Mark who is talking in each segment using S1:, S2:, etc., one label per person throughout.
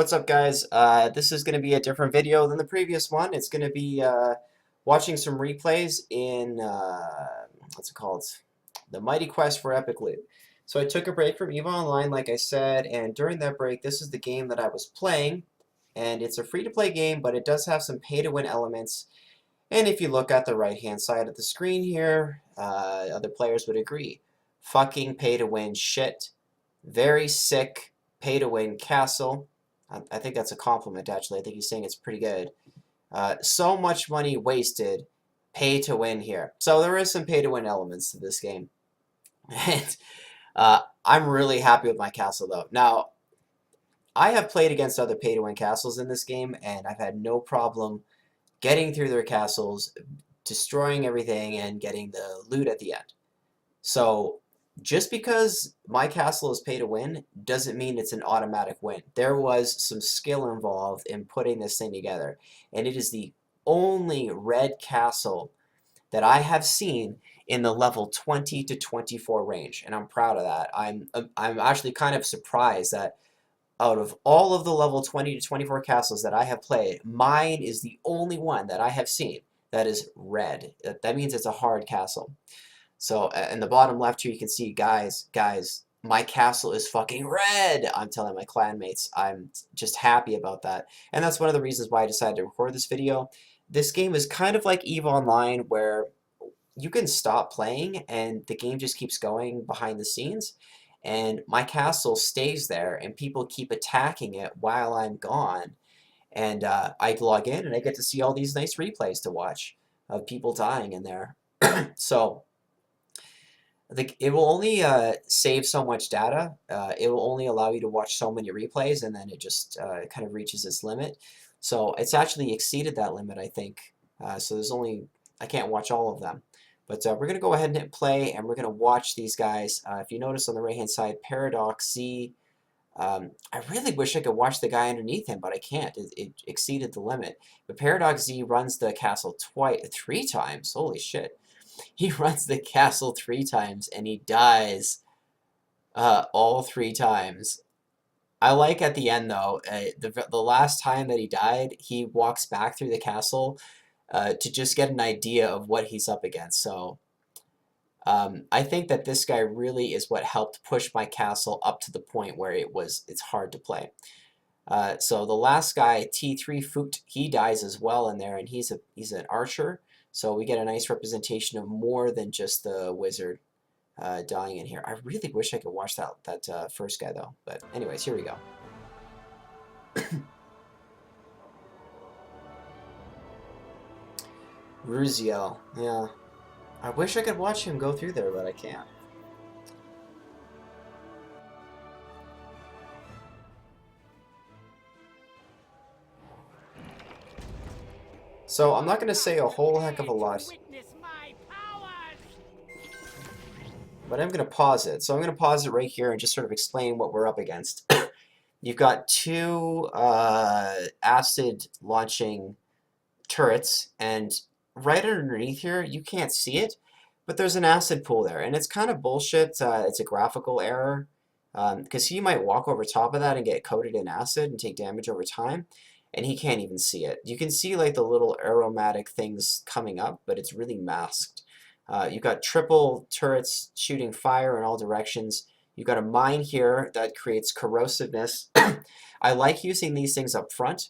S1: What's up, guys? This is going to be a different video than the previous one. It's going to be watching some replays in, what's it called? The Mighty Quest for Epic Loot. So I took a break from EVE Online, like I said, and during that break, this is the game that I was playing. And it's a free-to-play game, but it does have some pay-to-win elements. And if you look at the right-hand side of the screen here, other players would agree. Fucking pay-to-win shit. Very sick pay-to-win castle. I think that's a compliment, actually. I think he's saying it's pretty good. So much money wasted, pay to win here. So there is some pay to win elements to this game. And I'm really happy with my castle, though. Now, I have played against other pay to win castles in this game, and I've had no problem getting through their castles, destroying everything, and getting the loot at the end. So just because my castle is pay to win doesn't mean it's an automatic win. There was some skill involved in putting this thing together, and it is the only red castle that I have seen in the level 20 to 24 range, and I'm proud of that. I'm actually kind of surprised that out of all of the level 20 to 24 castles that I have played, mine is the only one that I have seen that is red. That means it's a hard castle. So in the bottom left here, you can see, guys, my castle is fucking red. I'm telling my clanmates. I'm just happy about that. And that's one of the reasons why I decided to record this video. This game is kind of like EVE Online, where you can stop playing and the game just keeps going behind the scenes. And my castle stays there and people keep attacking it while I'm gone. And I log in and I get to see all these nice replays to watch of people dying in there. So it will only save so much data. It will only allow you to watch so many replays, and then it just kind of reaches its limit. So it's actually exceeded that limit, I think. So I can't watch all of them. But we're going to go ahead and hit play, and we're going to watch these guys. If you notice on the right-hand side, Paradox Z. I really wish I could watch the guy underneath him, but I can't. It exceeded the limit. But Paradox Z runs the castle three times. Holy shit. He runs the castle 3 times and he dies all 3 times. I like at the end, though, the last time that he died, he walks back through the castle to just get an idea of what he's up against. So I think that this guy really is what helped push my castle up to the point where it's hard to play. So the last guy, T3 Foot, he dies as well in there, and he's an archer. So we get a nice representation of more than just the wizard dying in here. I really wish I could watch that first guy, though. But anyways, here we go. Ruziel. Yeah. I wish I could watch him go through there, but I can't. So I'm not going to say a whole heck of a lot, but I'm going to pause it. So I'm going to pause it right here and just sort of explain what we're up against. You've got 2 acid launching turrets, and right underneath here, you can't see it, but there's an acid pool there, and it's kind of bullshit. It's a graphical error, because he might walk over top of that and get coated in acid and take damage over time, and he can't even see it. You can see like the little aromatic things coming up, but it's really masked. You've got triple turrets shooting fire in all directions. You've got a mine here that creates corrosiveness. I like using these things up front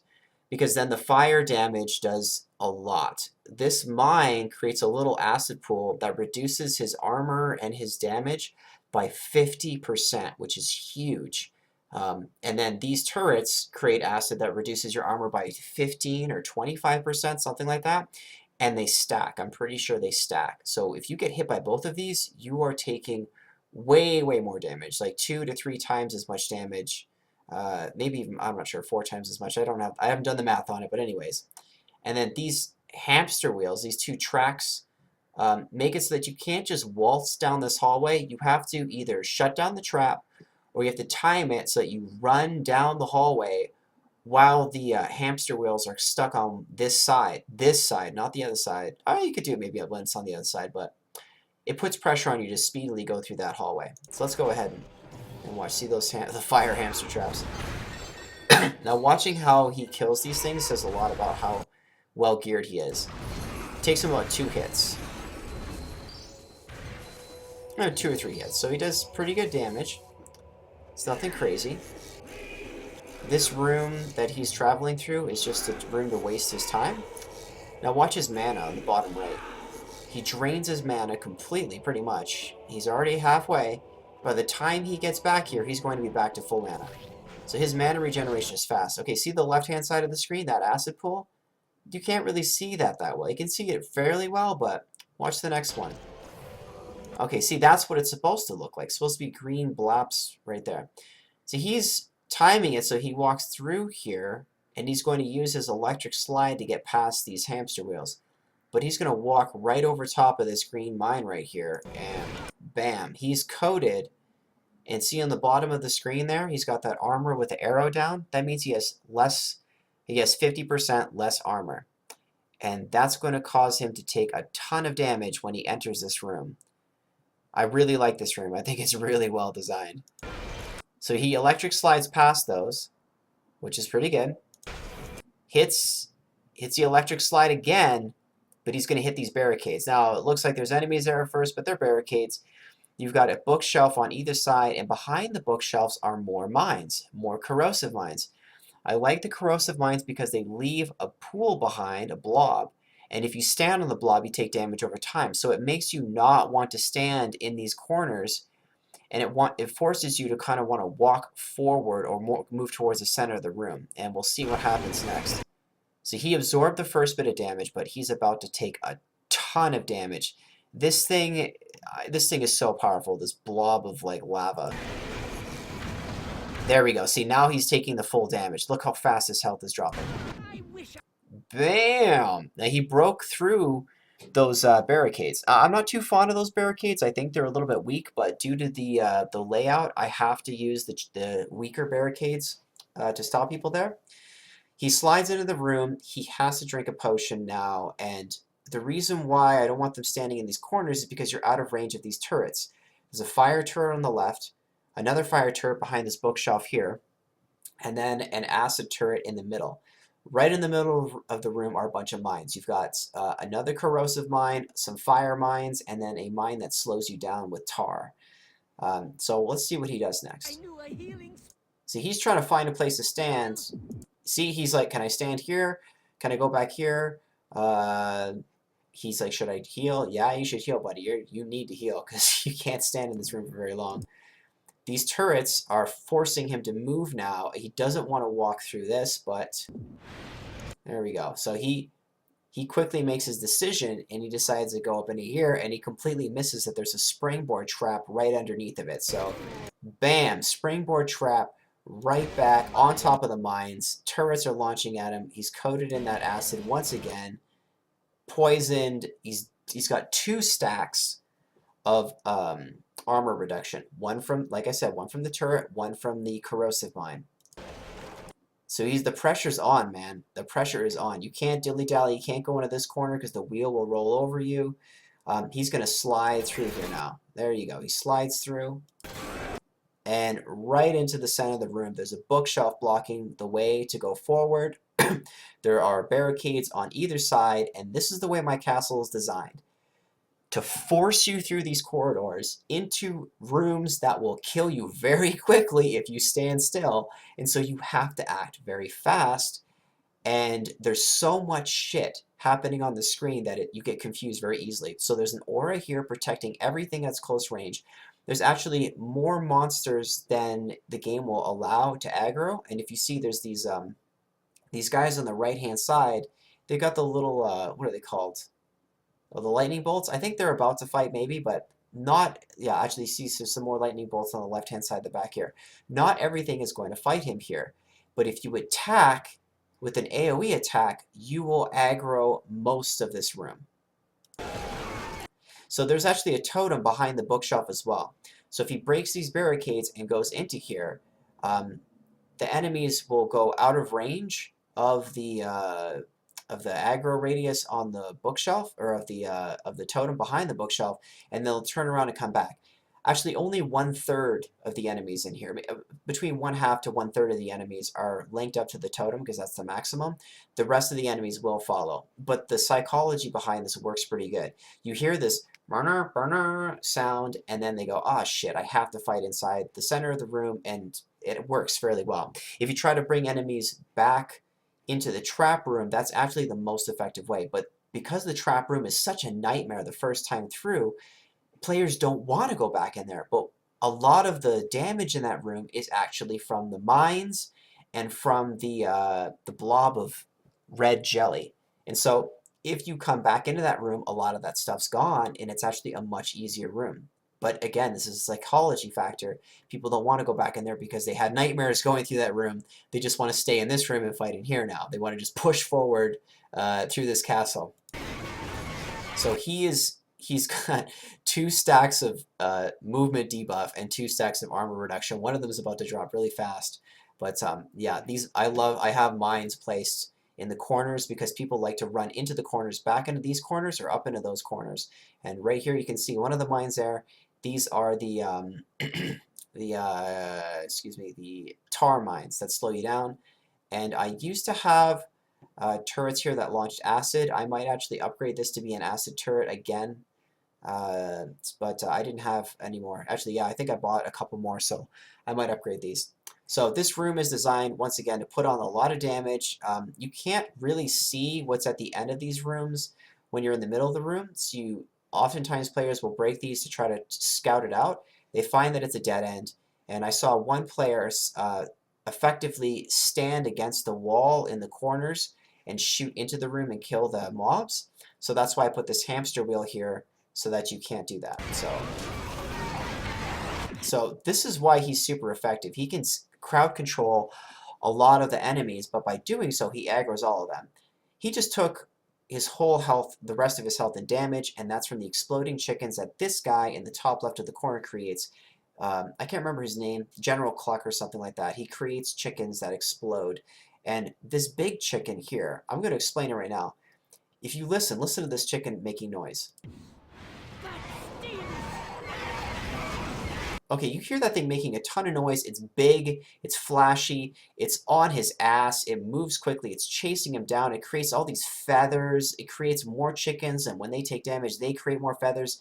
S1: because then the fire damage does a lot. This mine creates a little acid pool that reduces his armor and his damage by 50%, which is huge. And then these turrets create acid that reduces your armor by 15 or 25%, something like that. And they stack. I'm pretty sure they stack. So if you get hit by both of these, you are taking way more damage, like 2 to 3 times as much damage. Maybe even, I'm not sure, 4 times as much. I haven't done the math on it, but anyways. And then these hamster wheels, these 2 tracks, make it so that you can't just waltz down this hallway. You have to either shut down the trap, or you have to time it so that you run down the hallway while the hamster wheels are stuck on this side, not the other side. Oh, you could do it maybe once on the other side, but it puts pressure on you to speedily go through that hallway. So let's go ahead and watch. See those the fire hamster traps. Now watching how he kills these things says a lot about how well geared he is. It takes him about 2 hits. 2 or 3 hits, so he does pretty good damage. It's nothing crazy. This room that he's traveling through is just a room to waste his time. Now watch his mana on the bottom right. He drains his mana completely, pretty much. He's already halfway. By the time he gets back here, he's going to be back to full mana. So his mana regeneration is fast. Okay, see the left-hand side of the screen, that acid pool? You can't really see that well. You can see it fairly well, but watch the next one. Okay, see, that's what it's supposed to look like. It's supposed to be green blaps right there. So he's timing it so he walks through here, and he's going to use his electric slide to get past these hamster wheels. But he's going to walk right over top of this green mine right here, and bam, he's coated. And see on the bottom of the screen there, he's got that armor with the arrow down. That means he has 50% less armor. And that's going to cause him to take a ton of damage when he enters this room. I really like this room. I think it's really well designed. So he electric slides past those, which is pretty good. Hits the electric slide again, but he's going to hit these barricades. Now, it looks like there's enemies there at first, but they're barricades. You've got a bookshelf on either side, and behind the bookshelves are more mines, more corrosive mines. I like the corrosive mines because they leave a pool behind, a blob, and if you stand on the blob, you take damage over time. So it makes you not want to stand in these corners, and it forces you to kind of want to walk forward or move towards the center of the room, and we'll see what happens next. So he absorbed the first bit of damage, but he's about to take a ton of damage. This thing is so powerful, this blob of like lava. There we go. See, now he's taking the full damage. Look how fast his health is dropping. Bam! Now he broke through those barricades. I'm not too fond of those barricades. I think they're a little bit weak, but due to the layout, I have to use the weaker barricades to stop people there. He slides into the room. He has to drink a potion now, and the reason why I don't want them standing in these corners is because you're out of range of these turrets. There's a fire turret on the left, another fire turret behind this bookshelf here, and then an acid turret in the middle. Right in the middle of the room are a bunch of mines. You've got another corrosive mine, some fire mines, and then a mine that slows you down with tar. So let's see what he does next. See, he's trying to find a place to stand. See, he's like, can I stand here? Can I go back here? He's like, should I heal? Yeah, you should heal, buddy. You need to heal because you can't stand in this room for very long. These turrets are forcing him to move now. He doesn't want to walk through this, but there we go. So he quickly makes his decision, and he decides to go up into here, and he completely misses that there's a springboard trap right underneath of it. So, bam, springboard trap right back on top of the mines. Turrets are launching at him. He's coated in that acid once again. Poisoned. He's got 2 stacks of armor reduction. One from, like I said, one from the turret, one from the corrosive mine. So the pressure's on, man. The pressure is on. You can't dilly-dally. You can't go into this corner because the wheel will roll over you. He's going to slide through here now. There you go. He slides through. And right into the center of the room, there's a bookshelf blocking the way to go forward. There are barricades on either side, and this is the way my castle is designed. To force you through these corridors into rooms that will kill you very quickly if you stand still. And so you have to act very fast. And there's so much shit happening on the screen that you get confused very easily. So there's an aura here protecting everything that's close range. There's actually more monsters than the game will allow to aggro. And if you see, there's these guys on the right-hand side. They've got the little, what are they called? Oh, the lightning bolts. I think they're about to fight maybe, but not, yeah, actually see some more lightning bolts on the left-hand side of the back here. Not everything is going to fight him here. But if you attack with an AoE attack, you will aggro most of this room. So there's actually a totem behind the bookshelf as well. So if he breaks these barricades and goes into here, the enemies will go out of range of the aggro radius on the bookshelf, or of the totem behind the bookshelf, and they'll turn around and come back. Actually, only 1/3 of the enemies in here, between 1/2 to 1/3 of the enemies are linked up to the totem because that's the maximum. The rest of the enemies will follow. But the psychology behind this works pretty good. You hear this burner, burner sound, and then they go, ah, shit, I have to fight inside the center of the room, and it works fairly well. If you try to bring enemies back into the trap room, that's actually the most effective way. But because the trap room is such a nightmare the first time through, players don't want to go back in there. But a lot of the damage in that room is actually from the mines and from the blob of red jelly. And so if you come back into that room, a lot of that stuff's gone, and it's actually a much easier room. But again, this is a psychology factor. People don't want to go back in there because they had nightmares going through that room. They just want to stay in this room and fight in here now. They want to just push forward through this castle. So he's got 2 stacks of movement debuff and 2 stacks of armor reduction. One of them is about to drop really fast. But yeah, these I have mines placed in the corners because people like to run into the corners, back into these corners or up into those corners. And right here you can see one of the mines there. These are the the tar mines that slow you down. And I used to have turrets here that launched acid. I might actually upgrade this to be an acid turret again. But I didn't have any more. Actually, yeah, I think I bought a couple more, so I might upgrade these. So this room is designed, once again, to put on a lot of damage. You can't really see what's at the end of these rooms when you're in the middle of the room, so oftentimes players will break these to try to scout it out. They find that it's a dead end, and I saw one player effectively stand against the wall in the corners and shoot into the room and kill the mobs. So that's why I put this hamster wheel here, so that you can't do that. So this is why he's super effective. He can crowd control a lot of the enemies, but by doing so, he aggroes all of them. He just took his whole health, the rest of his health and damage, and that's from the exploding chickens that this guy in the top left of the corner creates. I can't remember his name, General Cluck or something like that. He creates chickens that explode. And this big chicken here, I'm going to explain it right now. If you listen to this chicken making noise. Okay, you hear that thing making a ton of noise. It's big, it's flashy, it's on his ass, it moves quickly, it's chasing him down, it creates all these feathers, it creates more chickens, and when they take damage, they create more feathers.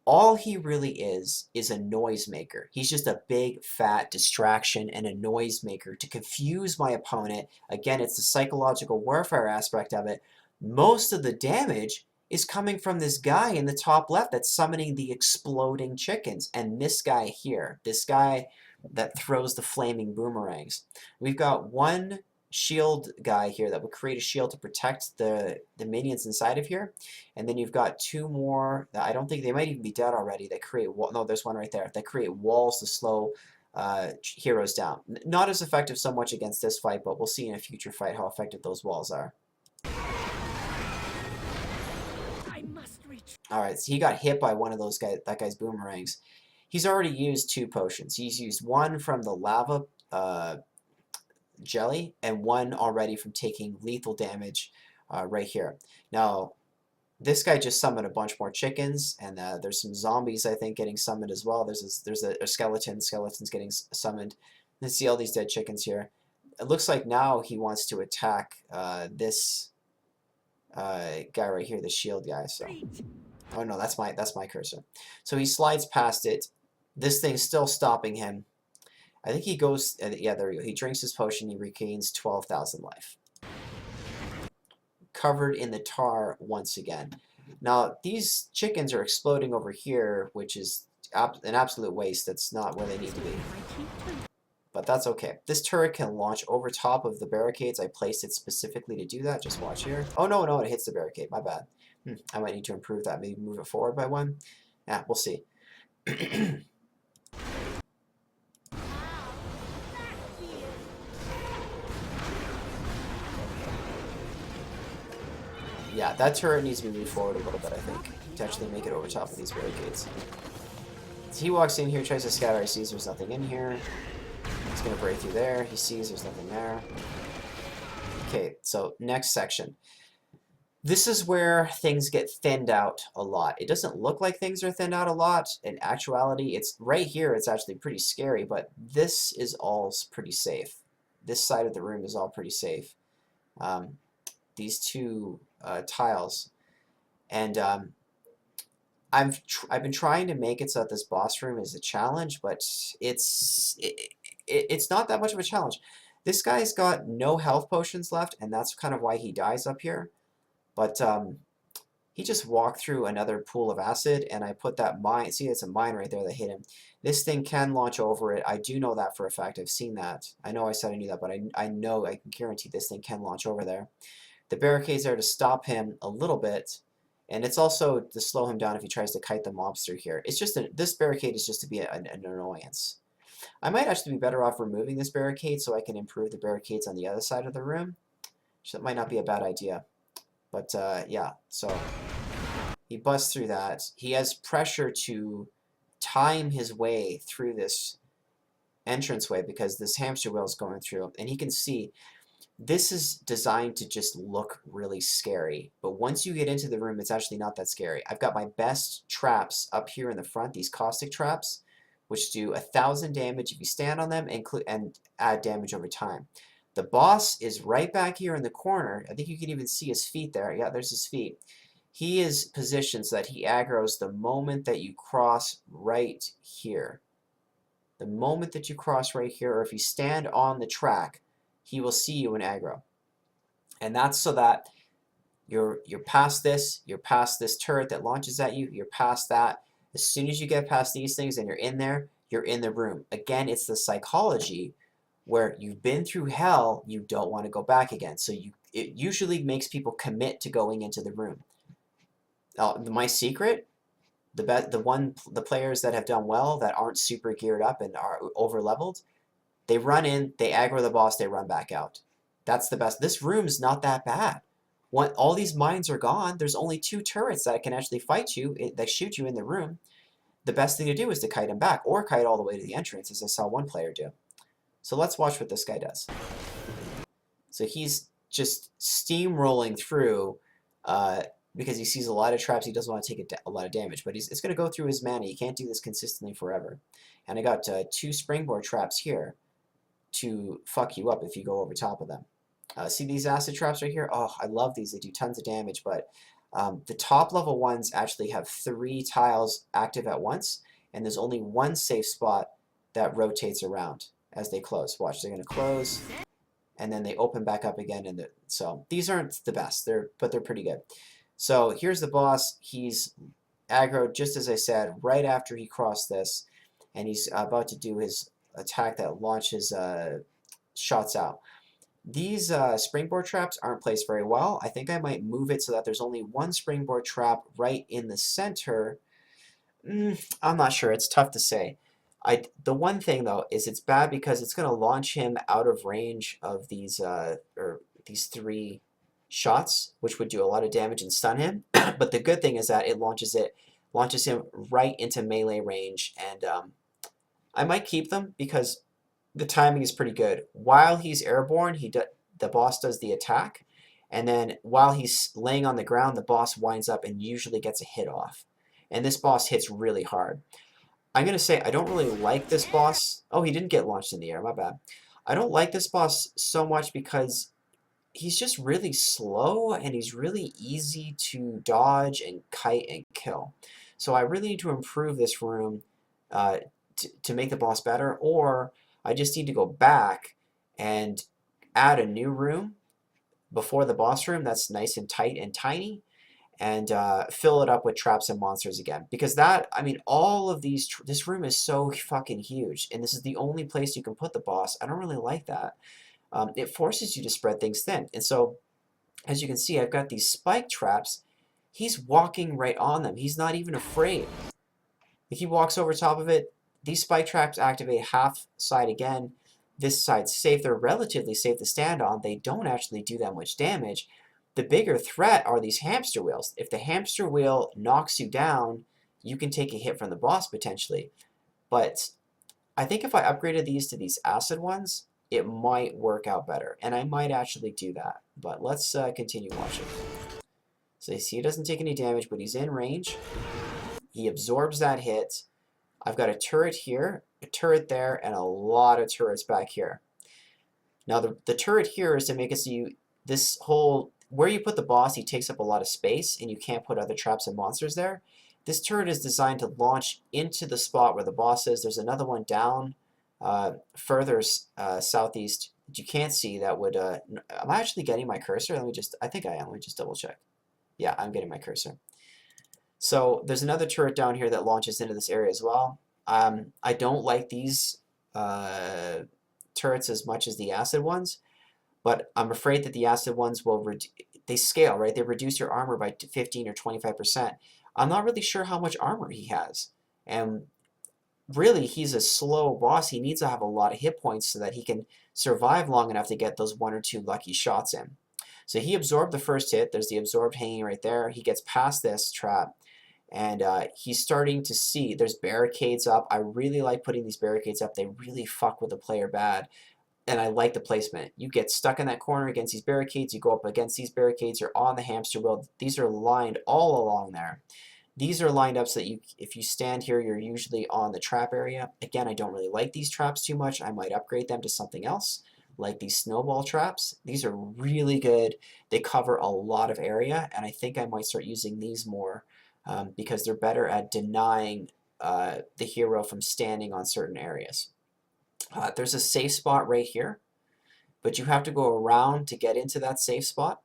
S1: All he really is a noisemaker. He's just a big, fat distraction and a noisemaker to confuse my opponent. Again, it's the psychological warfare aspect of it. Most of the damage is coming from this guy in the top left that's summoning the exploding chickens. And this guy here, this guy that throws the flaming boomerangs. We've got one shield guy here that will create a shield to protect the minions inside of here. And then you've got 2 more that I don't think they might even be dead already that create, no, there's one right there, that create walls to slow heroes down. Not as effective so much against this fight, but we'll see in a future fight how effective those walls are. Alright, so he got hit by one of those guys, that guy's boomerangs. He's already used 2 potions. He's used one from the lava jelly and one already from taking lethal damage right here. Now, this guy just summoned a bunch more chickens, and there's some zombies, I think, getting summoned as well. There's a skeleton's getting summoned. You see all these dead chickens here. It looks like now he wants to attack this guy right here, the shield guy. So, oh no, that's my cursor. So he slides past it. This thing's still stopping him. I think he goes, yeah, there we go. He drinks his potion, he regains 12,000 life. Covered in the tar once again. Now, these chickens are exploding over here, which is an absolute waste. That's not where they need to be. But that's okay. This turret can launch over top of the barricades. I placed it specifically to do that. Just watch here. Oh, no, it hits the barricade. My bad. I might need to improve that. Maybe move it forward by 1. Yeah, we'll see. Yeah, that turret needs to be moved forward a little bit, I think, to actually make it over top of these barricades. So he walks in here, tries to scatter, he sees there's nothing in here. He's going to break through there, he sees there's nothing there. Okay, so next section. This is where things get thinned out a lot. It doesn't look like things are thinned out a lot. In actuality, it's right here, it's actually pretty scary, but this is all pretty safe. This side of the room is all pretty safe. These two tiles. And I've been trying to make it so that this boss room is a challenge, but it's not that much of a challenge. This guy's got no health potions left, and that's kind of why he dies up here. But he just walked through another pool of acid, and I put that mine. See, it's a mine right there that hit him. This thing can launch over it. I do know that for a fact. I've seen that. I know I said I knew that, but I know, I can guarantee this thing can launch over there. The barricade's there to stop him a little bit, and it's also to slow him down if he tries to kite the mobster here. It's just this barricade is just to be an annoyance. I might actually be better off removing this barricade so I can improve the barricades on the other side of the room. So that might not be a bad idea. But yeah, so he busts through that. He has pressure to time his way through this entranceway because this hamster wheel is going through, and he can see this is designed to just look really scary. But once you get into the room, it's actually not that scary. I've got my best traps up here in the front, these caustic traps, which do 1,000 damage if you stand on them and add damage over time. The boss is right back here in the corner. I think you can even see his feet there. Yeah, there's his feet. He is positioned so that he aggroes the moment that you cross right here. The moment that you cross right here, or if you stand on the track, he will see you in aggro. And that's so that you're past this turret that launches at you, you're past that. As soon as you get past these things and you're in there, you're in the room. Again, it's the psychology where you've been through hell, you don't want to go back again. So it usually makes people commit to going into the room. My secret, the players that have done well, that aren't super geared up and are over leveled, they run in, they aggro the boss, they run back out. That's the best. This room's not that bad. When all these mines are gone, there's only 2 turrets that can actually fight you, that shoot you in the room. The best thing to do is to kite them back, or kite all the way to the entrance, as I saw one player do. So let's watch what this guy does. So he's just steamrolling through because he sees a lot of traps. He doesn't want to take a lot of damage, but it's going to go through his mana. He can't do this consistently forever. And I got 2 springboard traps here to fuck you up if you go over top of them. See these acid traps right here? Oh, I love these. They do tons of damage, but the top level ones actually have 3 tiles active at once, and there's only 1 safe spot that rotates around as they close. Watch, they're going to close, and then they open back up again. And so these aren't the best, but they're pretty good. So here's the boss. He's aggroed, just as I said, right after he crossed this, and he's about to do his attack that launches shots out. These springboard traps aren't placed very well. I think I might move it so that there's only 1 springboard trap right in the center. I'm not sure. It's tough to say. The one thing though is it's bad because it's going to launch him out of range of these 3 shots, which would do a lot of damage and stun him. But the good thing is that it launches him right into melee range, and I might keep them because the timing is pretty good. While he's airborne, the boss does the attack, and then while he's laying on the ground, the boss winds up and usually gets a hit off. And this boss hits really hard. I'm going to say I don't really like this boss. Oh, he didn't get launched in the air, my bad. I don't like this boss so much because he's just really slow and he's really easy to dodge and kite and kill. So I really need to improve this room to make the boss better, or I just need to go back and add a new room before the boss room that's nice and tight and tiny, and fill it up with traps and monsters again. Because all of these, this room is so fucking huge, and this is the only place you can put the boss. I don't really like that. It forces you to spread things thin. And so, as you can see, I've got these spike traps. He's walking right on them. He's not even afraid. If he walks over top of it, these spike traps activate half side again. This side's safe. They're relatively safe to stand on. They don't actually do that much damage. The bigger threat are these hamster wheels. If the hamster wheel knocks you down, you can take a hit from the boss potentially. But I think if I upgraded these to these acid ones, it might work out better. And I might actually do that. But let's continue watching. So you see he doesn't take any damage, but he's in range. He absorbs that hit. I've got a turret here, a turret there, and a lot of turrets back here. Now the turret here is to make it so this whole, where you put the boss, he takes up a lot of space, and you can't put other traps and monsters there. This turret is designed to launch into the spot where the boss is. There's another one down further southeast that you can't see that would, am I actually getting my cursor? I think I am. Let me just double check. Yeah, I'm getting my cursor. So there's another turret down here that launches into this area as well. I don't like these turrets as much as the acid ones, but I'm afraid that the acid ones will, they scale, right? They reduce your armor by 15 or 25%. I'm not really sure how much armor he has. And really, he's a slow boss. He needs to have a lot of hit points so that he can survive long enough to get those 1 or 2 lucky shots in. So he absorbed the first hit. There's the absorbed hanging right there. He gets past this trap, and he's starting to see there's barricades up. I really like putting these barricades up. They really fuck with the player bad, and I like the placement. You get stuck in that corner against these barricades. You go up against these barricades. You're on the hamster wheel. These are lined all along there. These are lined up so that if you stand here, you're usually on the trap area. Again, I don't really like these traps too much. I might upgrade them to something else, like these snowball traps. These are really good. They cover a lot of area, and I think I might start using these more because they're better at denying the hero from standing on certain areas. There's a safe spot right here, but you have to go around to get into that safe spot.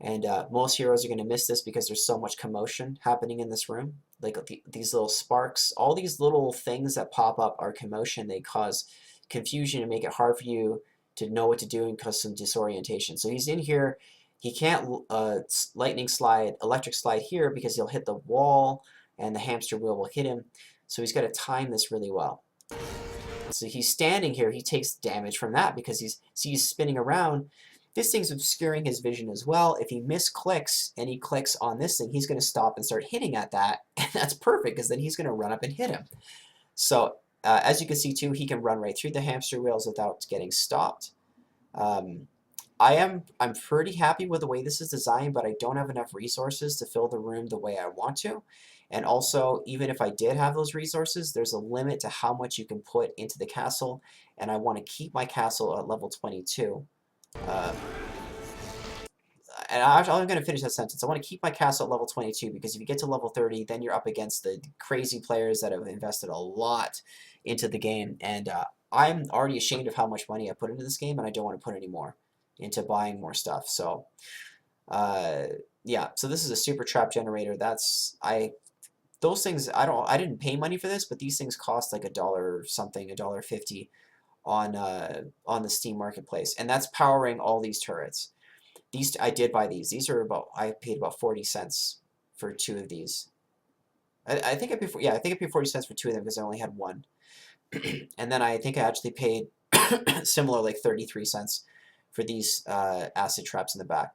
S1: And most heroes are going to miss this because there's so much commotion happening in this room. Like these little sparks, all these little things that pop up are commotion. They cause confusion and make it hard for you to know what to do and cause some disorientation. So he's in here. He can't electric slide here because he'll hit the wall and the hamster wheel will hit him. So he's got to time this really well. So he's standing here. He takes damage from that because he's spinning around. This thing's obscuring his vision as well. If he misclicks and he clicks on this thing, he's going to stop and start hitting at that. And that's perfect because then he's going to run up and hit him. So as you can see too, he can run right through the hamster wheels without getting stopped. I'm pretty happy with the way this is designed, but I don't have enough resources to fill the room the way I want to. And also, even if I did have those resources, there's a limit to how much you can put into the castle, and I want to keep my castle at level 22. And I'm going to finish that sentence. I want to keep my castle at level 22 because if you get to level 30, then you're up against the crazy players that have invested a lot into the game. And I'm already ashamed of how much money I put into this game, and I don't want to put any more into buying more stuff. So, yeah. So this is a super trap generator. Those things I didn't pay money for this, but these things cost like $1 something, $1.50 on the Steam Marketplace, and that's powering all these turrets. I did buy these. These are I paid about 40 cents for 2 of these. I think I paid 40 cents for 2 of them because I only had one. And then I think I actually paid similar, like 33 cents for these acid traps in the back.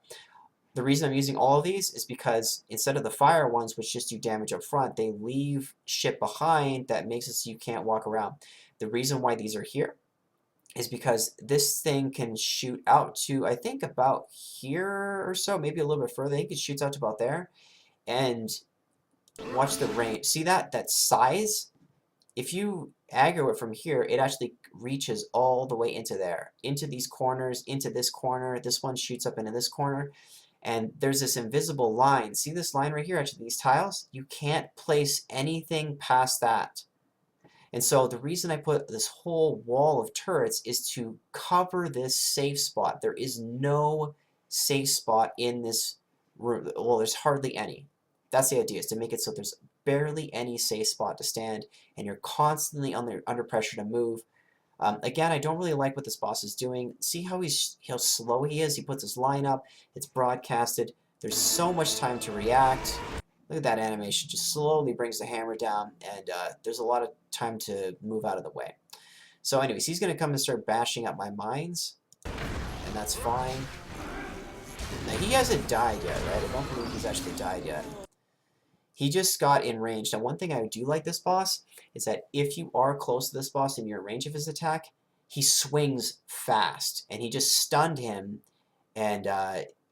S1: The reason I'm using all of these is because instead of the fire ones, which just do damage up front, they leave shit behind that makes it so you can't walk around. The reason why these are here is because this thing can shoot out to, I think, about here or so, maybe a little bit further. I think it shoots out to about there. And watch the range. See that size? If you aggro it from here, it actually reaches all the way into there, into these corners, into this corner. This one shoots up into this corner. And there's this invisible line. See this line right here, actually, these tiles? You can't place anything past that. And so the reason I put this whole wall of turrets is to cover this safe spot. There is no safe spot in this room. Well, there's hardly any. That's the idea, is to make it so there's barely any safe spot to stand, and you're constantly under pressure to move. Again, I don't really like what this boss is doing. See how slow he is? He puts his line up. It's broadcasted. There's so much time to react. Look at that animation. Just slowly brings the hammer down, and there's a lot of time to move out of the way. So anyways, he's going to come and start bashing up my mines, and that's fine. Now, he hasn't died yet, right? I don't believe he's actually died yet. He just got in range. Now, one thing I do like this boss is that if you are close to this boss and you're in range of his attack, he swings fast, and he just stunned him, and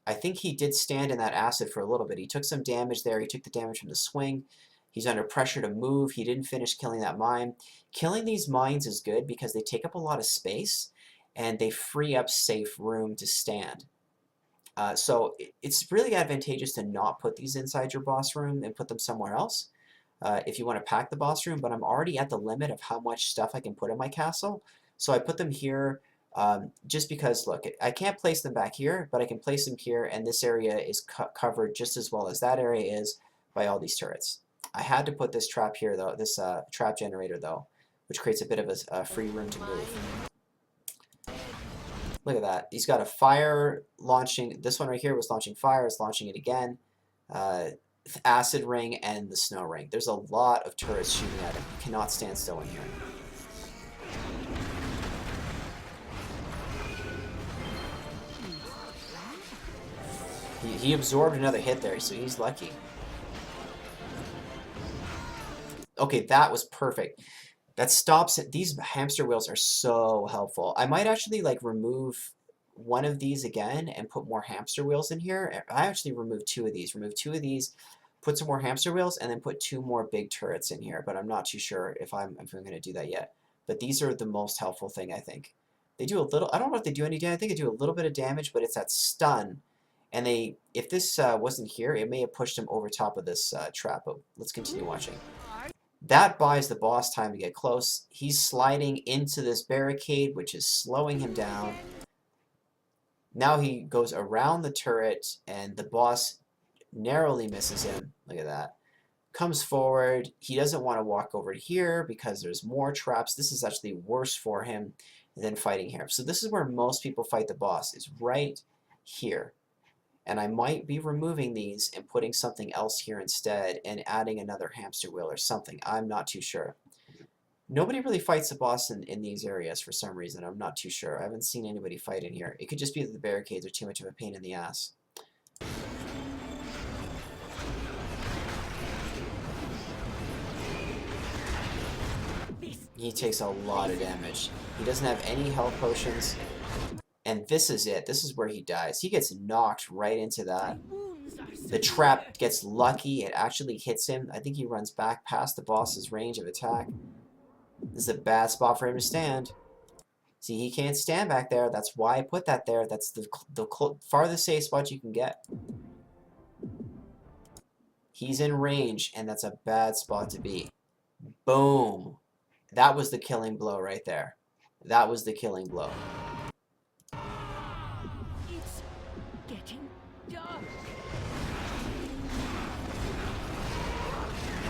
S1: I think he did stand in that acid for a little bit. He took some damage there. He took the damage from the swing. He's under pressure to move. He didn't finish killing that mine. Killing these mines is good because they take up a lot of space and they free up safe room to stand. So it's really advantageous to not put these inside your boss room and put them somewhere else if you want to pack the boss room, but I'm already at the limit of how much stuff I can put in my castle. So I put them here just because, look, I can't place them back here, but I can place them here, and this area is covered just as well as that area is by all these turrets. I had to put this trap here, though, this trap generator, though, which creates a bit of a free room to move. Look at that. He's got a fire launching. This one right here was launching fire. It's launching it again. Acid ring and the snow ring. There's a lot of turrets shooting at him. He cannot stand still in here. He absorbed another hit there, so he's lucky. Okay, that was perfect. That stops it. These hamster wheels are so helpful. I might actually like remove one of these again and put more hamster wheels in here. I actually removed two of these. Remove two of these, put some more hamster wheels, and then put two more big turrets in here. But I'm not too sure if I'm going to do that yet. But these are the most helpful thing, I think. They do a little. I don't know if they do any damage. I think they do a little bit of damage, but it's that stun. And they, if this wasn't here, it may have pushed him over top of this trap. But let's continue watching. That buys the boss time to get close. He's sliding into this barricade, which is slowing him down. Now he goes around the turret, and the boss narrowly misses him. Look at that. Comes forward. He doesn't want to walk over to here because there's more traps. This is actually worse for him than fighting here. So this is where most people fight the boss, is right here. And I might be removing these and putting something else here instead and adding another hamster wheel or something. I'm not too sure. Nobody really fights the boss in these areas for some reason. I'm not too sure. I haven't seen anybody fight in here. It could just be that the barricades are too much of a pain in the ass. He takes a lot of damage. He doesn't have any health potions. And this is it. This is where he dies. He gets knocked right into that. The trap gets lucky. It actually hits him. I think he runs back past the boss's range of attack. This is a bad spot for him to stand. See, he can't stand back there. That's why I put that there. That's the farthest safe spot you can get. He's in range, and that's a bad spot to be. Boom. That was the killing blow right there. That was the killing blow.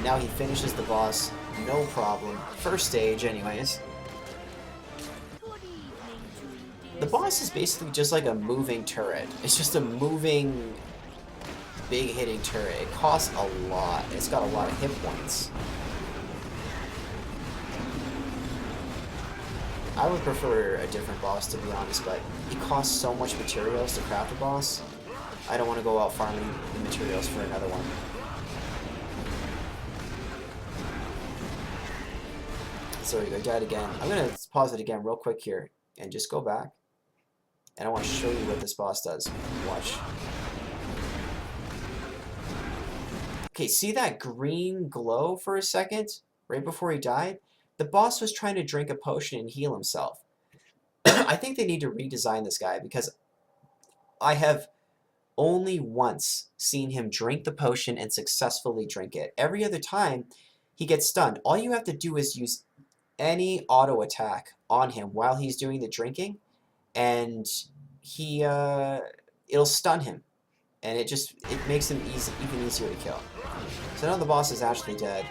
S1: Now he finishes the boss, no problem. First stage, anyways. The boss is basically just like a moving turret. It's just a moving, big hitting turret. It costs a lot. It's got a lot of hit points. I would prefer a different boss, to be honest, but it costs so much materials to craft a boss. I don't want to go out farming the materials for another one. So we go, died again. I'm going to pause it again real quick here and just go back. And I want to show you what this boss does. Watch. Okay, see that green glow for a second? Right before he died? The boss was trying to drink a potion and heal himself. I think they need to redesign this guy because I have only once seen him drink the potion and successfully drink it. Every other time, he gets stunned. All you have to do is use any auto attack on him while he's doing the drinking, and it'll stun him, and it makes him even easier to kill. So now the boss is actually dead.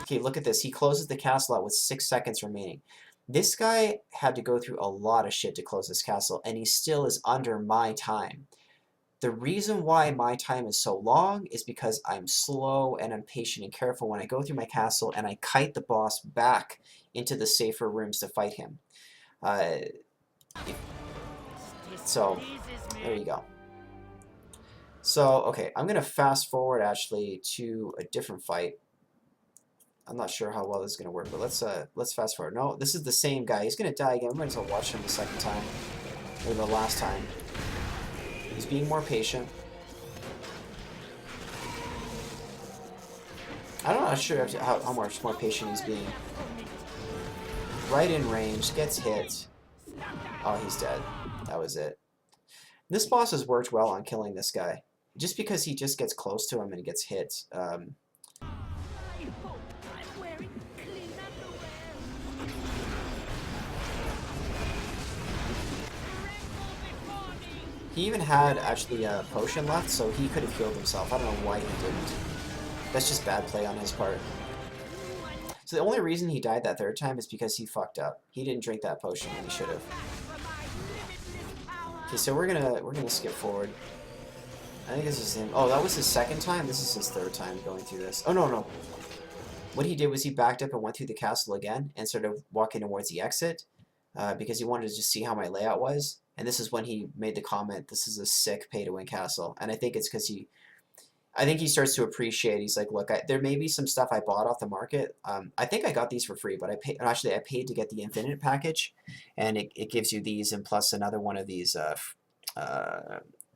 S1: Okay, look at this. He closes the castle out with 6 seconds remaining. This guy had to go through a lot of shit to close this castle, and he still is under my time. The reason why my time is so long is because I'm slow and I'm patient and careful when I go through my castle and I kite the boss back into the safer rooms to fight him. So, there you go. So, okay, I'm going to fast forward actually to a different fight. I'm not sure how well this is going to work, but let's fast forward. No, this is the same guy. He's going to die again. We might as well watch him the second time. than the last time. He's being more patient. I'm not sure how much more patient he's being. Right in range, gets hit. Oh, he's dead. That was it. This boss has worked well on killing this guy. Just because he just gets close to him and gets hit. He even had actually a potion left, so he could have healed himself. I don't know why he didn't. That's just bad play on his part. So the only reason he died that third time is because he fucked up. He didn't drink that potion when he should have. Okay, so we're gonna skip forward. I think this is him. Oh, that was his second time? This is his third time going through this. Oh, no, no. What he did was he backed up and went through the castle again and started walking towards the exit because he wanted to just see how my layout was. And this is when he made the comment, this is a sick pay-to-win castle. And I think it's because I think he starts to appreciate. He's like, look, there may be some stuff I bought off the market. I think I got these for free, but I paid to get the Infinite package, and it gives you these and plus another one of these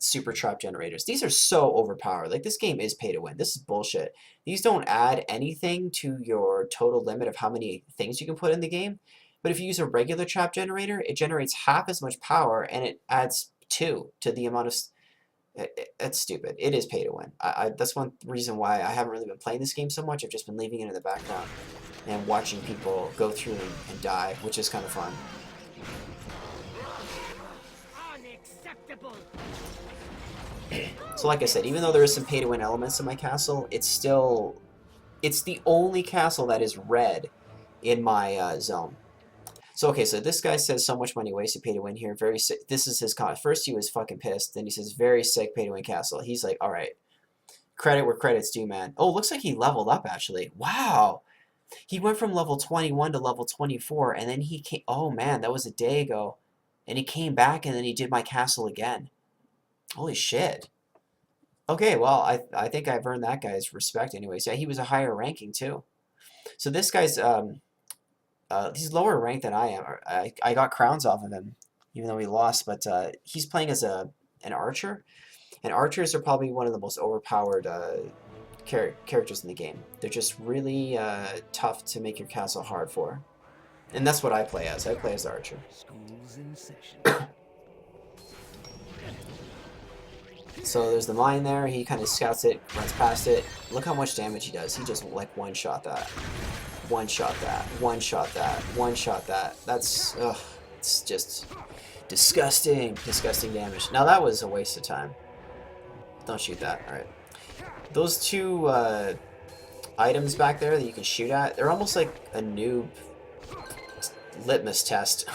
S1: super trap generators. These are so overpowered. Like, this game is pay to win. This is bullshit. These don't add anything to your total limit of how many things you can put in the game. But if you use a regular trap generator, it generates half as much power, and it adds 2 to the amount of. It's stupid. It is pay to win. That's one reason why I haven't really been playing this game so much. I've just been leaving it in the background and watching people go through and die, which is kind of fun. So like I said, even though there is some pay to win elements in my castle, it's the only castle that is red in my zone. So okay, so this guy says so much money wasted, pay to win here. Very sick. This is his con. First he was fucking pissed, then he says very sick, pay to win castle. He's like, all right, credit where credit's due, man. Oh, looks like he leveled up actually. Wow, he went from level 21 to level 24, and then he came. Oh man, that was a day ago, and he came back, and then he did my castle again. Holy shit. Okay, well I think I've earned that guy's respect anyways. Yeah, he was a higher ranking too. So this guy's he's lower ranked than I am. I got crowns off of him, even though he lost. But he's playing as an archer, and archers are probably one of the most overpowered characters in the game. They're just really tough to make your castle hard for, and that's what I play as. I play as the archer. School's in session. So there's the mine there. He kind of scouts it, runs past it. Look how much damage he does. He just like one-shot that. One-shot that, one-shot that, one-shot that. That's, ugh, it's just disgusting, disgusting damage. Now that was a waste of time. Don't shoot that, alright. Those two items back there that you can shoot at, they're almost like a noob litmus test.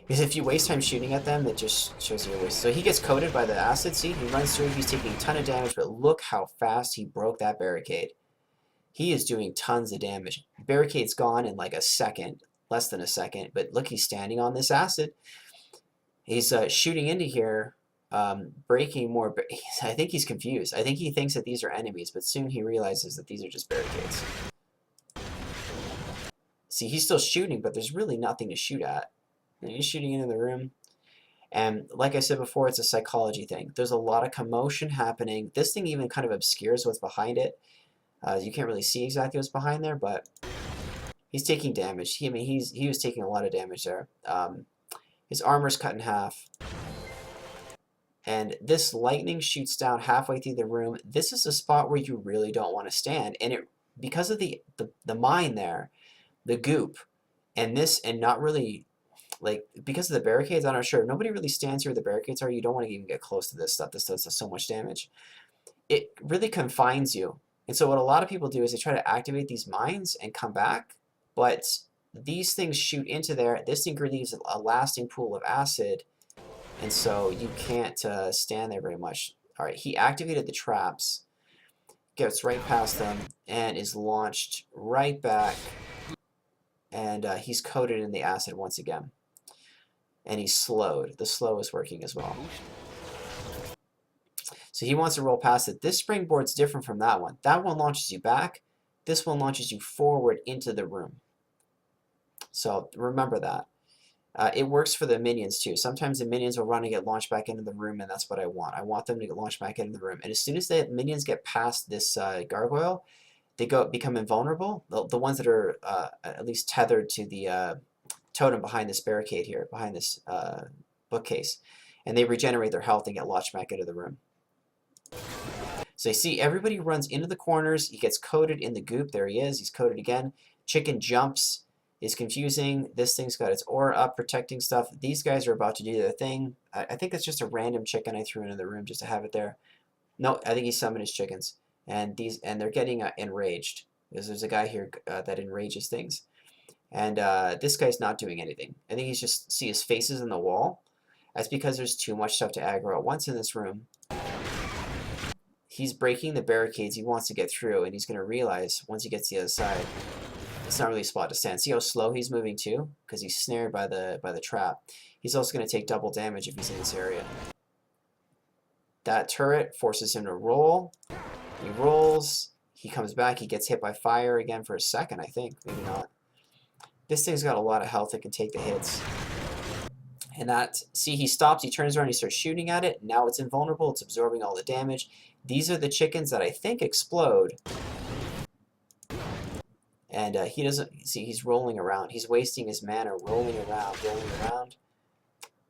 S1: Because if you waste time shooting at them, it just shows you a waste. So he gets coated by the acid, see? He runs through, he's taking a ton of damage, but look how fast he broke that barricade. He is doing tons of damage. Barricade's gone in like a second, less than a second, but look, he's standing on this acid. He's shooting into here, breaking more. I think he's confused. I think he thinks that these are enemies, but soon he realizes that these are just barricades. See, he's still shooting, but there's really nothing to shoot at. And he's shooting into the room. And like I said before, it's a psychology thing. There's a lot of commotion happening. This thing even kind of obscures what's behind it. You can't really see exactly what's behind there, but he's taking damage. He was taking a lot of damage there. His armor's cut in half. And this lightning shoots down halfway through the room. This is a spot where you really don't want to stand. And because of the mine there, the goop, and not really, like, because of the barricades, I'm not sure. Nobody really stands here where the barricades are. You don't want to even get close to this stuff. This does so much damage. It really confines you. And so what a lot of people do is they try to activate these mines and come back, but these things shoot into there. This thing leaves a lasting pool of acid, and so you can't stand there very much. All right, he activated the traps, gets right past them, and is launched right back, and he's coated in the acid once again. And he's slowed. The slow is working as well. So he wants to roll past it. This springboard's different from that one. That one launches you back. This one launches you forward into the room. So remember that. It works for the minions too. Sometimes the minions will run and get launched back into the room, and that's what I want. I want them to get launched back into the room. And as soon as the minions get past this gargoyle, they become invulnerable. The ones that are at least tethered to the totem behind this barricade here, behind this bookcase, and they regenerate their health and get launched back into the room. So you see, everybody runs into the corners. He gets coated in the goop. There he is. He's coated again. Chicken jumps. Is confusing. This thing's got its aura up, protecting stuff. These guys are about to do their thing. I think it's just a random chicken I threw into the room just to have it there. No, I think he summoned his chickens. And they're getting enraged. Because there's a guy here that enrages things. And this guy's not doing anything. I think he's just, see his faces in the wall? That's because there's too much stuff to aggro at once in this room. He's breaking the barricades he wants to get through, and he's going to realize once he gets to the other side, it's not really a spot to stand. See how slow he's moving too? Because he's snared by the trap. He's also going to take double damage if he's in this area. That turret forces him to roll. He rolls. He comes back. He gets hit by fire again for a second, I think. Maybe not. This thing's got a lot of health. It can take the hits. And that, see, he stops. He turns around. He starts shooting at it. Now it's invulnerable. It's absorbing all the damage. These are the chickens that I think explode. And he doesn't, see, he's rolling around. He's wasting his mana, rolling around, rolling around.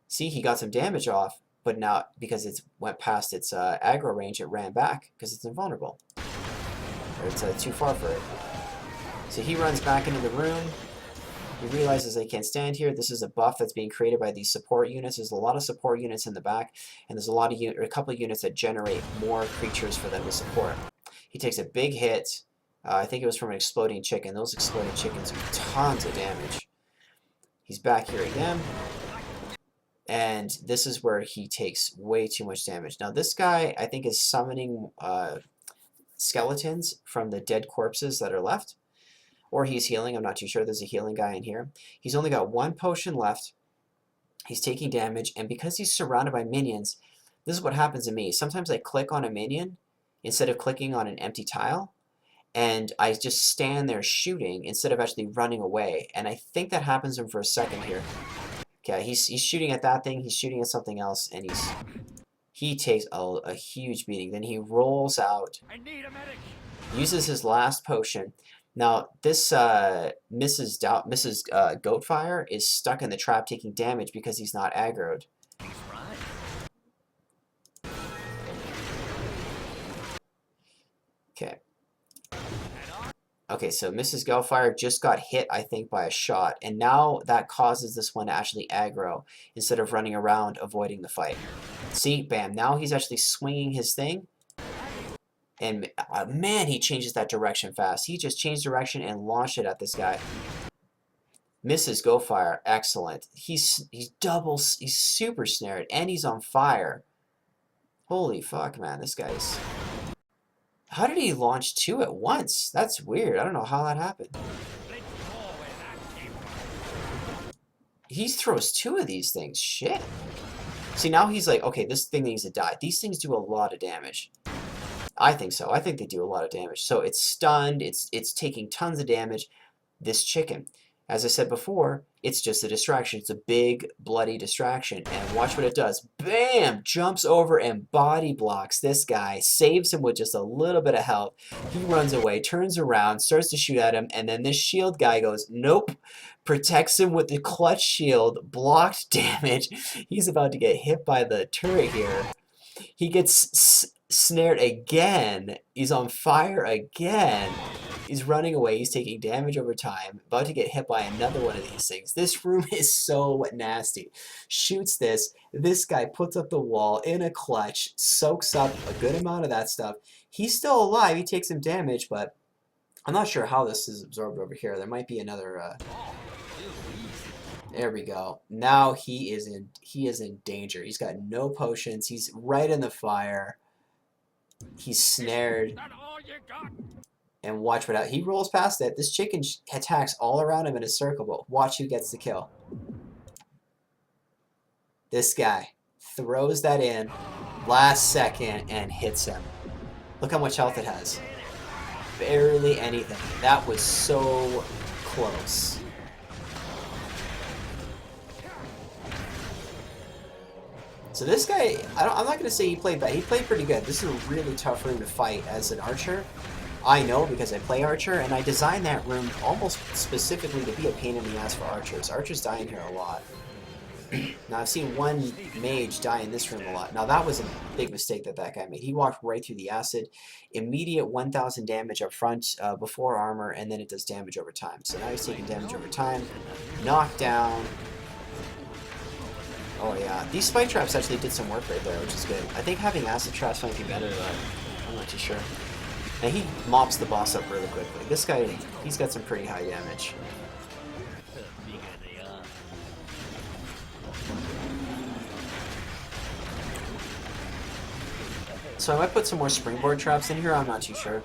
S1: See, he got some damage off, but now, because it went past its aggro range, it ran back, because it's invulnerable. Or it's too far for it. So he runs back into the room. He realizes they can't stand here. This is a buff that's being created by these support units. There's a lot of support units in the back, and there's a couple of units that generate more creatures for them to support. He takes a big hit. I think it was from an exploding chicken. Those exploding chickens do tons of damage. He's back here again. And this is where he takes way too much damage. Now this guy, I think, is summoning skeletons from the dead corpses that are left. Or he's healing. I'm not too sure. There's a healing guy in here. He's only got one potion left. He's taking damage. And because he's surrounded by minions, this is what happens to me. Sometimes I click on a minion instead of clicking on an empty tile. And I just stand there shooting instead of actually running away. And I think that happens to him for a second here. Okay, he's shooting at that thing, he's shooting at something else, and he takes a huge beating. Then he rolls out, uses his last potion. Now, this Mrs. Goatfire is stuck in the trap taking damage because he's not aggroed. Okay. Okay, so Mrs. Goatfire just got hit, I think, by a shot, and now that causes this one to actually aggro instead of running around avoiding the fight. See, bam, now he's actually swinging his thing, and man, he changes that direction fast. He just changed direction and launched it at this guy. Mrs. Goatfire, excellent. He's super snared, and he's on fire. Holy fuck, man, this guy's... How did he launch two at once? That's weird. I don't know how that happened. He throws two of these things. Shit. See, now he's like, okay, this thing needs to die. These things do a lot of damage. I think so. I think they do a lot of damage. So it's stunned. It's taking tons of damage. This chicken, as I said before, it's just a distraction. It's a big, bloody distraction. And watch what it does. Bam! Jumps over and body blocks this guy. Saves him with just a little bit of health. He runs away, turns around, starts to shoot at him, and then this shield guy goes, nope. Protects him with the clutch shield. Blocked damage. He's about to get hit by the turret here. He gets snared again. He's on fire again. He's running away. He's taking damage over time. About to get hit by another one of these things. This room is so nasty. Shoots this. This guy puts up the wall in a clutch. Soaks up a good amount of that stuff. He's still alive. He takes some damage, but I'm not sure how this is absorbed over here. There might be another... There we go. Now he is in danger. He's got no potions. He's right in the fire. He's snared. And watch what he rolls past it. This chicken attacks all around him in a circle, but watch who gets the kill. This guy throws that in last second and hits him. Look how much health it has. Barely anything. That was so close. So this guy, I'm not going to say he played bad. He played pretty good. This is a really tough room to fight as an archer. I know because I play archer, and I designed that room almost specifically to be a pain in the ass for archers. Archers die in here a lot. Now, I've seen one mage die in this room a lot. Now, that was a big mistake that guy made. He walked right through the acid. Immediate 1,000 damage up front before armor, and then it does damage over time. So now he's taking damage over time. Knockdown. Oh, yeah. These spike traps actually did some work right there, which is good. I think having acid traps might be better, but I'm not too sure. And he mops the boss up really quickly. This guy, he's got some pretty high damage. So I might put some more springboard traps in here, I'm not too sure.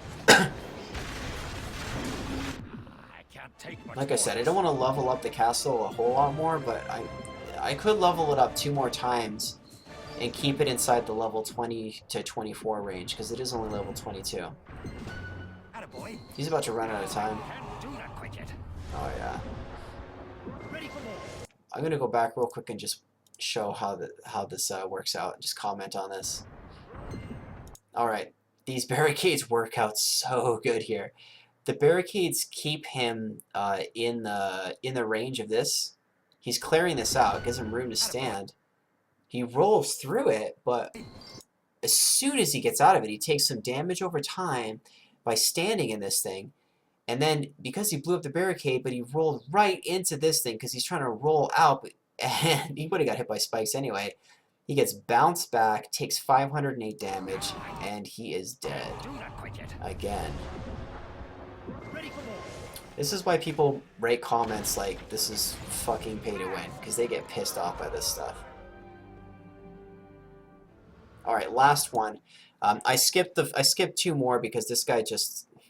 S1: Like I said, I don't want to level up the castle a whole lot more, but I could level it up 2 more times and keep it inside the level 20 to 24 range, because it is only level 22. He's about to run out of time. Oh yeah. I'm gonna go back real quick and just show how this works out. Just comment on this. Alright, these barricades work out so good here. The barricades keep him in the range of this. He's clearing this out, gives him room to stand. He rolls through it, but as soon as he gets out of it, he takes some damage over time by standing in this thing. And then, because he blew up the barricade, but he rolled right into this thing because he's trying to roll out, and he would have got hit by spikes anyway. He gets bounced back, takes 508 damage, and he is dead. Again. This is why people rate comments like, this is fucking pay to win, because they get pissed off by this stuff. Alright, last one. I skipped 2 more because this guy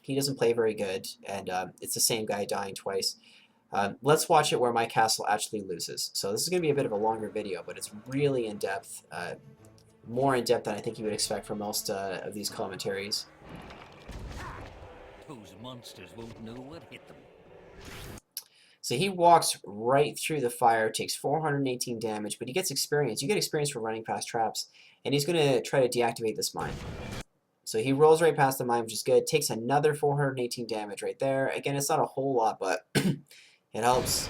S1: he doesn't play very good, and it's the same guy dying twice. Let's watch it where my castle actually loses. So this is going to be a bit of a longer video, but it's really in-depth. More in-depth than I think you would expect from most of these commentaries.
S2: Those monsters won't know what hit them.
S1: So he walks right through the fire, takes 418 damage, but he gets experience. You get experience for running past traps, and he's going to try to deactivate this mine. So he rolls right past the mine, which is good. Takes another 418 damage right there. Again, it's not a whole lot, but it helps.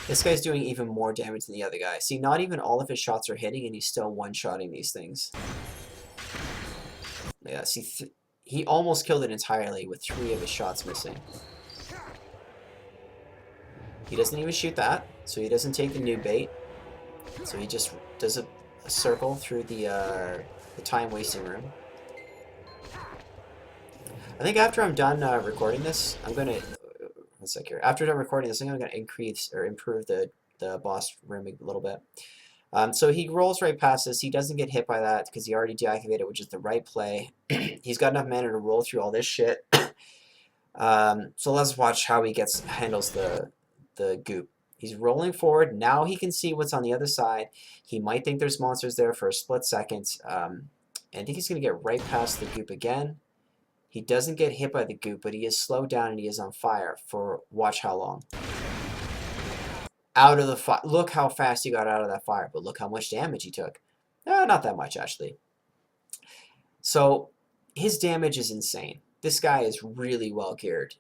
S1: This guy's doing even more damage than the other guy. See, not even all of his shots are hitting, and he's still one-shotting these things. Yeah, see, he almost killed it entirely with 3 of his shots missing. He doesn't even shoot that, so he doesn't take the new bait. So he just does a circle through the time-wasting room. I think after I'm done recording this, I'm going to... One sec here. After I'm done recording this, I'm going to increase or improve the boss room a little bit. So he rolls right past this. He doesn't get hit by that because he already deactivated, which is the right play. He's got enough mana to roll through all this shit. So let's watch how he handles the goop. He's rolling forward. Now he can see what's on the other side. He might think there's monsters there for a split second. And I think he's going to get right past the goop again. He doesn't get hit by the goop, but he is slowed down and he is on fire for watch how long. Out of the fire. Look how fast he got out of that fire, but look how much damage he took. Not that much, actually. So his damage is insane. This guy is really well geared.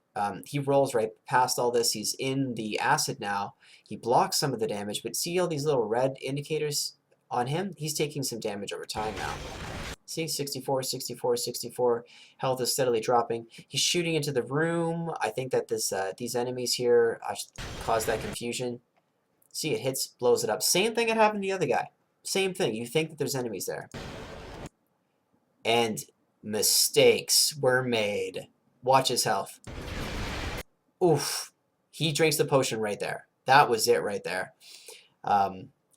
S1: He rolls right past all this. He's in the acid now. He blocks some of the damage, but see all these little red indicators on him? He's taking some damage over time now. See, 64, 64, 64. Health is steadily dropping. He's shooting into the room. I think that these enemies here caused that confusion. See, it hits, blows it up. Same thing that happened to the other guy. Same thing. You think that there's enemies there. And mistakes were made. Watch his health. Oof. He drinks the potion right there. That was it right there.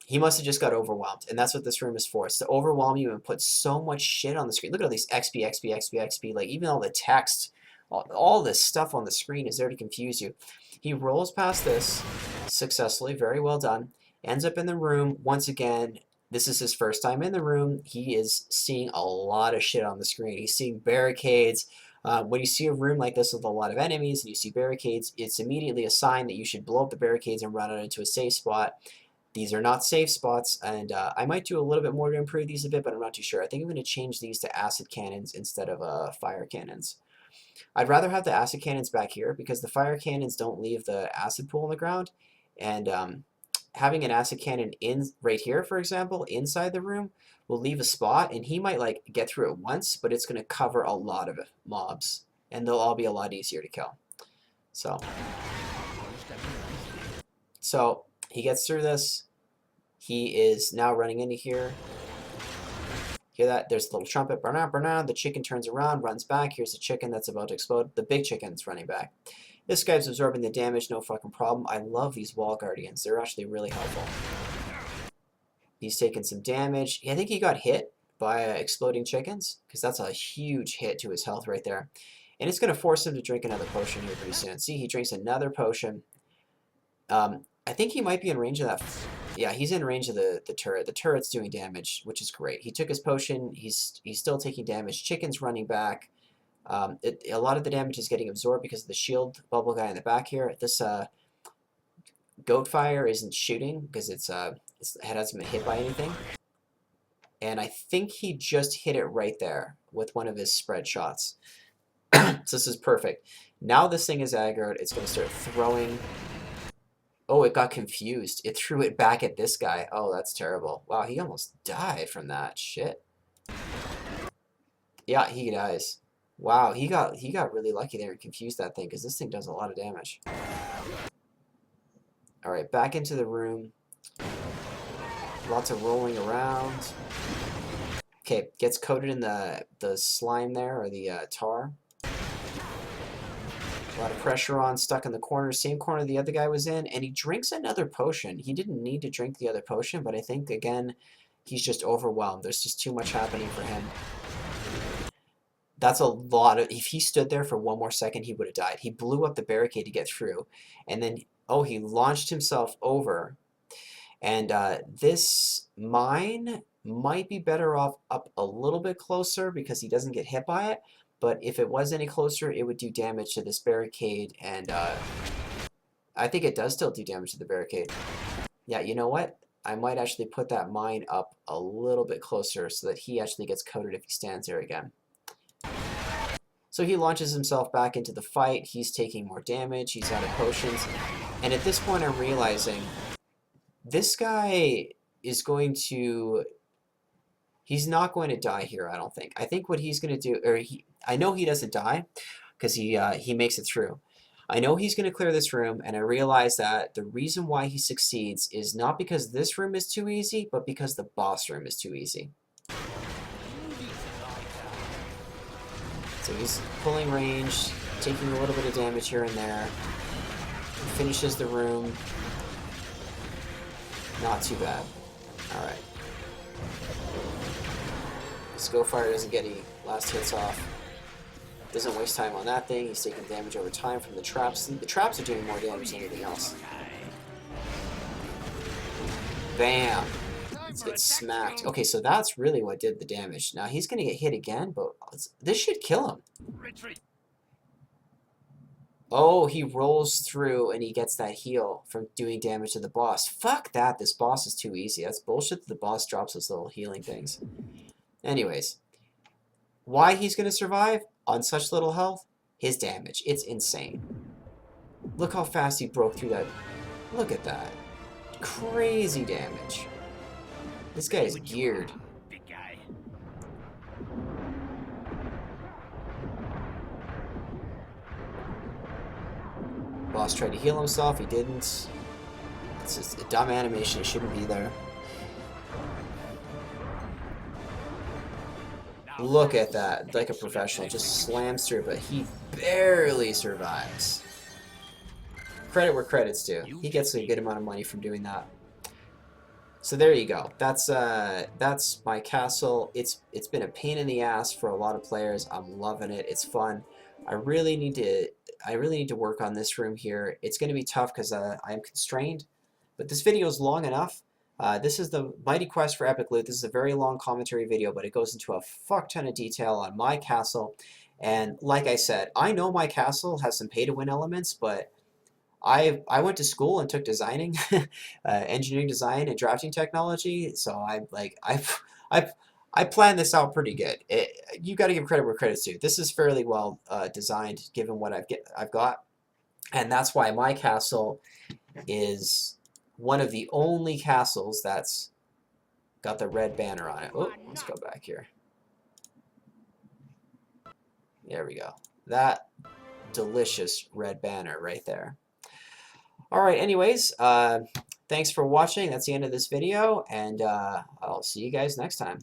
S1: He must have just got overwhelmed. And that's what this room is for. It's to overwhelm you and put so much shit on the screen. Look at all these XP, XP, XP, XP. Like, even all the text, all this stuff on the screen is there to confuse you. He rolls past this successfully. Very well done. Ends up in the room. Once again, this is his first time in the room. He is seeing a lot of shit on the screen. He's seeing barricades, When you see a room like this with a lot of enemies and you see barricades, it's immediately a sign that you should blow up the barricades and run out into a safe spot. These are not safe spots, and I might do a little bit more to improve these a bit, but I'm not too sure. I think I'm going to change these to acid cannons instead of fire cannons. I'd rather have the acid cannons back here because the fire cannons don't leave the acid pool on the ground, and having an acid cannon in right here, for example, inside the room, will leave a spot, and he might like get through it once, but it's going to cover a lot of mobs, and they'll all be a lot easier to kill. So he gets through this. He is now running into here. Hear that? There's the little trumpet. Burn out, burn out. The chicken turns around, runs back. Here's the chicken that's about to explode. The big chicken's running back. This guy's absorbing the damage, no fucking problem. I love these wall guardians. They're actually really helpful. He's taking some damage. I think he got hit by exploding chickens, because that's a huge hit to his health right there. And it's going to force him to drink another potion here pretty soon. See, he drinks another potion. I think he might be in range of that. Yeah, he's in range of the turret. The turret's doing damage, which is great. He took his potion. He's still taking damage. Chicken's running back. A lot of the damage is getting absorbed because of the shield bubble guy in the back here. This goat fire isn't shooting because its head hasn't been hit by anything. And I think he just hit it right there with one of his spread shots. So this is perfect. Now this thing is aggroed. It's going to start throwing. Oh, it got confused. It threw it back at this guy. Oh, that's terrible. Wow, he almost died from that. Shit. Yeah, he dies. Wow, he got really lucky there and confused that thing, because this thing does a lot of damage. Alright, back into the room. Lots of rolling around. Okay, gets coated in the slime there, or the tar. A lot of pressure on, stuck in the corner, same corner the other guy was in, and he drinks another potion. He didn't need to drink the other potion, but I think, again, he's just overwhelmed. There's just too much happening for him. That's a lot of... If he stood there for one more second, he would have died. He blew up the barricade to get through, and then, oh, he launched himself over. And this mine might be better off up a little bit closer because he doesn't get hit by it. But if it was any closer, it would do damage to this barricade, and I think it does still do damage to the barricade. Yeah, you know what? I might actually put that mine up a little bit closer so that he actually gets coated if he stands there again. So he launches himself back into the fight. He's taking more damage. He's out of potions. And at this point, I'm realizing this guy is going to... He's not going to die here, I don't think. I think what he's going to do... I know he doesn't die because he makes it through. I know he's going to clear this room, and I realize that the reason why he succeeds is not because this room is too easy, but because the boss room is too easy. So he's pulling range, taking a little bit of damage here and there. He finishes the room. Not too bad. Alright. Skullfire doesn't get any last hits off. Doesn't waste time on that thing. He's taking damage over time from the traps. The traps are doing more damage than anything else. Bam! Let's get smacked. Okay, so that's really what did the damage. Now he's going to get hit again, but this should kill him. Oh, he rolls through and he gets that heal from doing damage to the boss. Fuck that, this boss is too easy. That's bullshit that the boss drops those little healing things. Anyways, why he's going to survive on such little health? His damage. It's insane. Look how fast he broke through that. Look at that. Crazy damage. This guy is geared.
S2: Big guy.
S1: Boss tried to heal himself. He didn't. It's just a dumb animation. It shouldn't be there. Look at that, like a professional, just slams through, but he barely survives. Credit where credit's due. He gets a good amount of money from doing that. So there you go. That's my castle. It's been a pain in the ass for a lot of players. I'm loving it. It's fun. I really need to work on this room here. It's going to be tough because I'm constrained, but this video is long enough. This is the Mighty Quest for Epic Loot. This is a very long commentary video, but it goes into a fuck ton of detail on my castle And like I said, I know my castle has some pay-to-win elements, but I went to school and took designing, engineering design and drafting technology. So I I planned this out pretty good. You got to give credit where credit's due. This is fairly well designed given what I've got, and that's why my castle is one of the only castles that's got the red banner on it. Oh, let's go back here. There we go. That delicious red banner right there. All right, anyways, thanks for watching. That's the end of this video, and I'll see you guys next time.